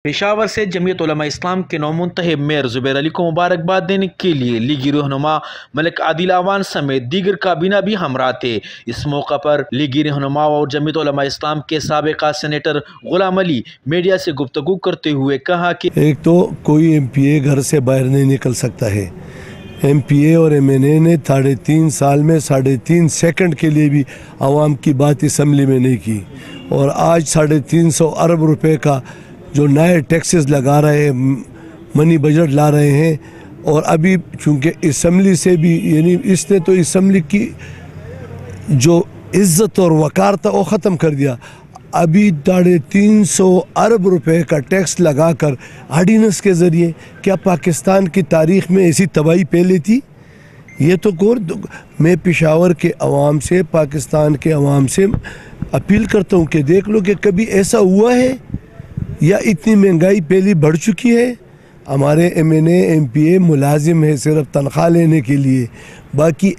पेशावर से जमीयत उलमा इस्लाम के नौमुंतखब मेयर ज़ुबैर अली को मुबारकबाद देने के लिए लीगी रहनुमा मलिक आदिल अवान समेत दीगर काबीना भी हमरा थे। इस मौका पर लीगी रहनुमा और जमीयत उलमा इस्लाम के साबिक़ा सेनेटर गुलाम अली मीडिया से गुफ्तगू करते हुए कहा कि एक तो कोई MPA घर से बाहर नहीं निकल सकता है। MPA और MNA ने 3.5 साल में 3.5 सेकंड के लिए भी आवाम की बात असम्बली में नहीं की, और आज 350 अरब रुपए का जो नए टैक्सेस लगा रहे हैं, मनी बजट ला रहे हैं, और अभी चूँकि असम्बली से भी यानी इसने तो असम्बली की जो इज़्ज़त और वक़ार था वो ख़त्म कर दिया। अभी 350 अरब रुपए का टैक्स लगाकर आर्डिनेंस के ज़रिए क्या पाकिस्तान की तारीख़ में ऐसी तबाही पहले थी? ये तो मैं पेशावर के अवाम से, पाकिस्तान के अवाम से अपील करता हूँ कि देख लो कि कभी ऐसा हुआ है या इतनी महंगाई पहली बढ़ चुकी है। हमारे MNA MPA मुलाजिम है सिर्फ तनख्वाह लेने के लिए, बाकी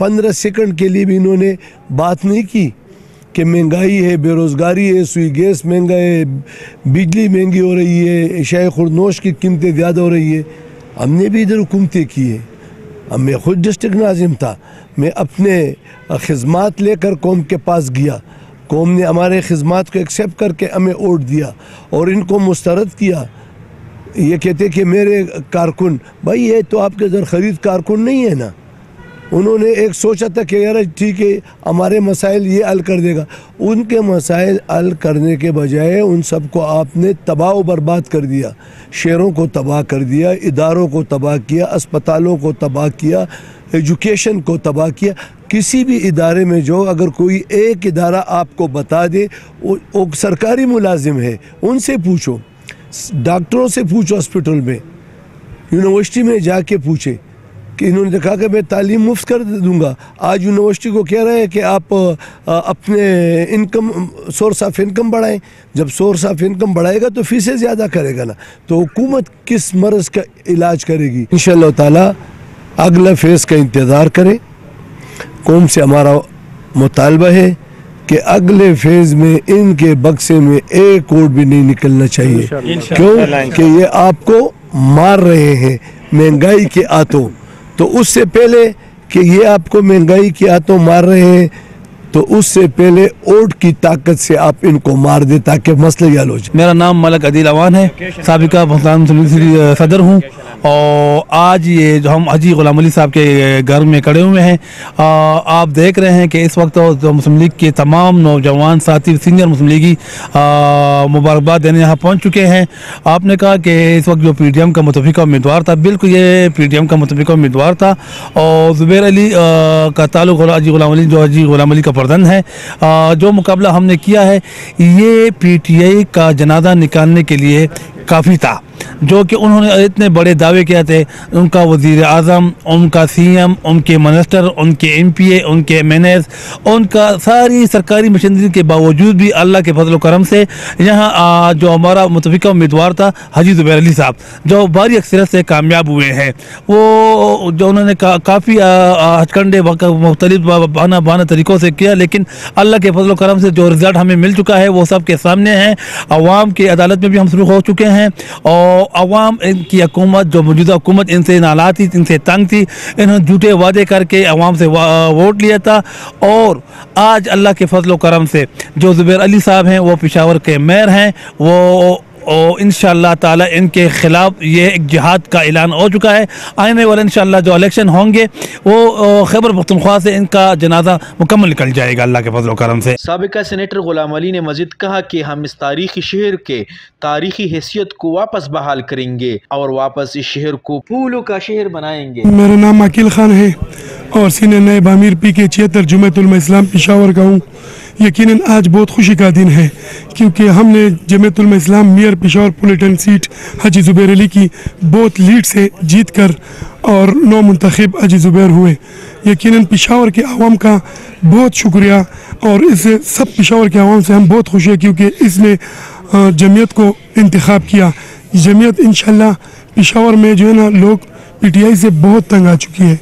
15 सेकंड के लिए भी इन्होंने बात नहीं की कि महंगाई है, बेरोज़गारी है, सुई गैस महंगा है, बिजली महंगी हो रही है, शाय खुरनोश की कीमतें ज़्यादा हो रही है। हमने भी इधर हुकूमतें की है। अब मैं खुद डिस्ट्रिक्ट नाज़िम था, मैं अपने खिदमात लेकर कौम के पास गया, कौम ने हमारे खिदमात को एक्सेप्ट करके हमें वोट दिया और इनको मुस्तरद किया। ये कहते कि मेरे कारकुन, भाई ये तो आपके दर खरीद कारकुन नहीं है ना। उन्होंने एक सोचा था कि यार ठीक है हमारे मसाइल ये हल कर देगा, उनके मसाइल हल करने के बजाय उन सब को आपने तबाह व बर्बाद कर दिया। शहरों को तबाह कर दिया, इदारों को तबाह किया, अस्पतालों को तबाह किया, एजुकेशन को तबाह किया। किसी भी इदारे में जो अगर कोई एक इदारा आपको बता दे वो सरकारी मुलाजिम है, उनसे पूछो, डॉक्टरों से पूछो, हॉस्पिटल में, यूनिवर्सिटी में जाके पूछे कि इन्होंने देखा कि मैं तालीम मुफ्त कर दूंगा। आज यूनिवर्सिटी को कह रहे हैं कि आप अपने इनकम सोर्स ऑफ इनकम बढ़ाएं। जब सोर्स ऑफ इनकम बढ़ाएगा तो फीसें ज़्यादा करेगा ना, तो हुकूमत किस मर्ज़ का इलाज करेगी? इंशाअल्लाह ताला अगला फेज़ का इंतज़ार करें। कौम से हमारा मुतालबा है कि अगले फेज़ में इनके बक्से में एक वोट भी नहीं निकलना चाहिए। क्यों कि ये आपको मार रहे हैं महंगाई के आतों। तो उससे पहले कि ये आपको महंगाई के आतों मार रहे हैं, तो उससे पहले वोट की ताकत से आप इनको मार दे ताकि मसले हल हो जाए। मेरा नाम मलिक आदिल अवान है, साबिका सदर हूँ, और आज ये जो हम हाजी गुलाम अली साहब के घर में खड़े हुए हैं, आप देख रहे हैं कि इस वक्त तो मुस्लिम लीग के तमाम नौजवान साथी सीनियर मुस्लिम लीगी मुबारकबाद देने यहाँ पहुँच चुके हैं। आपने कहा कि इस वक्त जो PDM का मुतफ़िका उम्मीदवार था, बिल्कुल ये PDM का मुतफ़िका उम्मीदवार था, और ज़ुबैर अली का ताल्लुक़ हाजी गुलाम अली, जो हाजी गुलाम अली का फर्जंद है, जो मुकाबला हमने किया है ये PTI का जनाजा निकालने के लिए काफ़ी था। जो कि उन्होंने इतने बड़े दावे किए थे, उनका वज़ीर आज़म, उनका CM, उनके मिनिस्टर, उनके MPA, उनके MNAs, उनका सारी सरकारी मशीनरी के बावजूद भी अल्लाह के फजल करम से यहाँ जो हमारा मुतफ़िका उम्मीदवार था हाजी ज़ुबैर अली साहब, जो भारी अक्सरियत से कामयाब हुए हैं। वो जो उन्होंने काफ़ी हथकंडे मुख्तलिफ बहाना तरीक़ों से किया, लेकिन अल्लाह के फजल करम से जो रिज़ल्ट हमें मिल चुका है वो सब के सामने है। अवाम की अदालत में भी हम शुरू हो चुके हैं, और अवाम इनकी हुकूमत, जो मौजूदा हुकूमत इनसे नाराज़ थी, इनसे तंग थी, इन्होंने झूठे वादे करके अवाम से वोट लिया था, और आज अल्लाह के फजल करम से जो ज़ुबैर अली साहब हैं वो पेशावर के मेयर हैं, वो इंशाअल्लाह ताला इनके ख़िलाफ़ ये एक जिहाद का ऐलान हो चुका है। आने वाले इंशाअल्लाह जो इलेक्शन होंगे वो खैबर पख्तूनख्वा से इनका जनाजा मुकम्मल निकल जाएगा अल्लाह के फजल करम से। साबिका सेनेटर गुलाम अली ने मज़ीद कहा कि हम इस तारीख़ी शहर के तारीख़ी हैसियत को वापस बहाल करेंगे और वापस इस शहर को फूलों का शहर बनाएंगे। मेरा नाम अकील खान है और सीनियर नायब आमिर PK 76 जमीयत उलमा इस्लाम पेशावर का हूँ। यकीनन आज बहुत खुशी का दिन है, क्योंकि हमने जमीयत उलमा इस्लाम मेयर पेशावर पुलिटन सीट हाजी ज़ुबैर अली की बहुत लीड से जीत कर और नौमुंतखब हाजी ज़ुबैर हुए। यकीनन पेशावर के आवाम का बहुत शुक्रिया, और इससे सब पेशावर के आवाम से हम बहुत खुश हैं, क्योंकि इसने जमीयत को इंतखाब किया। जमीयत इंशाअल्लाह पेशावर में जो है ना, लोग PTI से बहुत तंग आ चुकी है,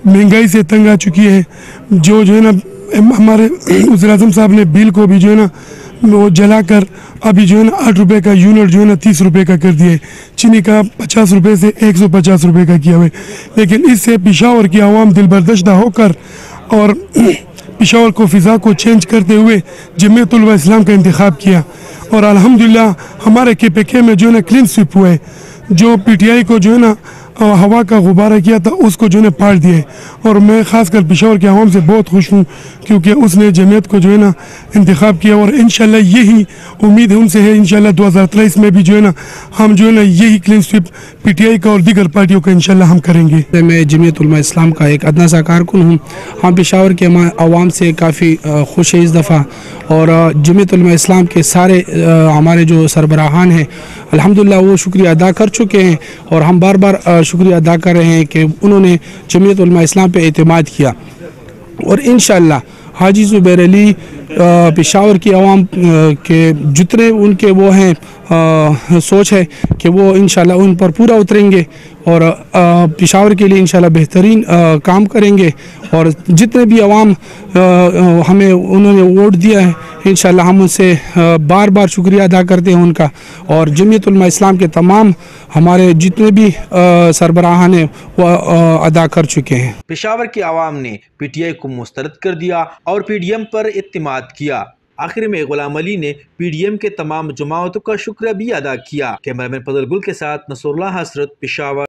महंगाई से तंग आ चुकी है। जो है ना, हमारे वज़ीर आज़म साहब ने बिल को भी जो है ना वो जलाकर अभी जो है ना 8 रुपये का यूनिट जो है ना 30 रुपये का कर दिया है। चीनी का 50 रुपये से 150 रुपये का किया हुआ है। लेकिन इससे पेशावर की आवाम दिलबर्दश्ता होकर और पेशावर को फ़िज़ा को चेंज करते हुए जमीयत उलमा इस्लाम का इंतखाब किया और अल्हम्दुलिल्लाह हमारे KPK में जो है ना क्लीन स्वीप हुआ है। जो PTI को जो है ना हवा का गुब्बारा किया था उसको जो है फाड़ दिए। और मैं ख़ासकर पेशावर के आवाम से बहुत खुश हूँ क्योंकि उसने जमीयत को जो है ना इंतखाब किया और इंशाल्लाह यही उम्मीद है उनसे है इंशाल्लाह 2023 में भी जो है ना हम जो है ना यही क्लीन स्वीप PTI का और दीगर पार्टियों का इंशाल्लाह हम करेंगे। मैं जमीयत उलमा इस्लाम का एक अदना सा कारकुन हूँ। हम पेशावर के आवाम से काफ़ी खुश है इस दफ़ा और जमीयत उलमा इस्लाम के सारे हमारे जो सरबराहान हैं अल्हम्दुलिल्लाह वो शुक्रिया अदा कर चुके हैं और हम बार बार शुक्रिया अदा कर रहे हैं कि उन्होंने जमीयत उलमा इस्लाम पे एतमाद किया और इंशाअल्लाह हाजी ज़ुबैर अली पेशावर की आवाम के जितने उनके वो हैं सोच है कि वो इंशाल्लाह उन पर पूरा उतरेंगे और पेशावर के लिए इंशाल्लाह बेहतरीन काम करेंगे और जितने भी आवाम हमें उन्होंने वोट दिया है इंशाल्लाह हम उनसे बार बार शुक्रिया अदा करते हैं उनका और जमीयत उलमा इस्लाम के तमाम हमारे जितने भी सरबराहान हैं वो अदा कर चुके हैं। पेशावर की आवाम ने PTI को मुस्तरद कर दिया और PDM पर इत्तिमाद किया। आखिर में गुलाम अली ने PDM के तमाम जमातों का शुक्रिया भी अदा किया। कैमरामैन फजल गुल के साथ नसरुल्लाह हसरत, पेशावर।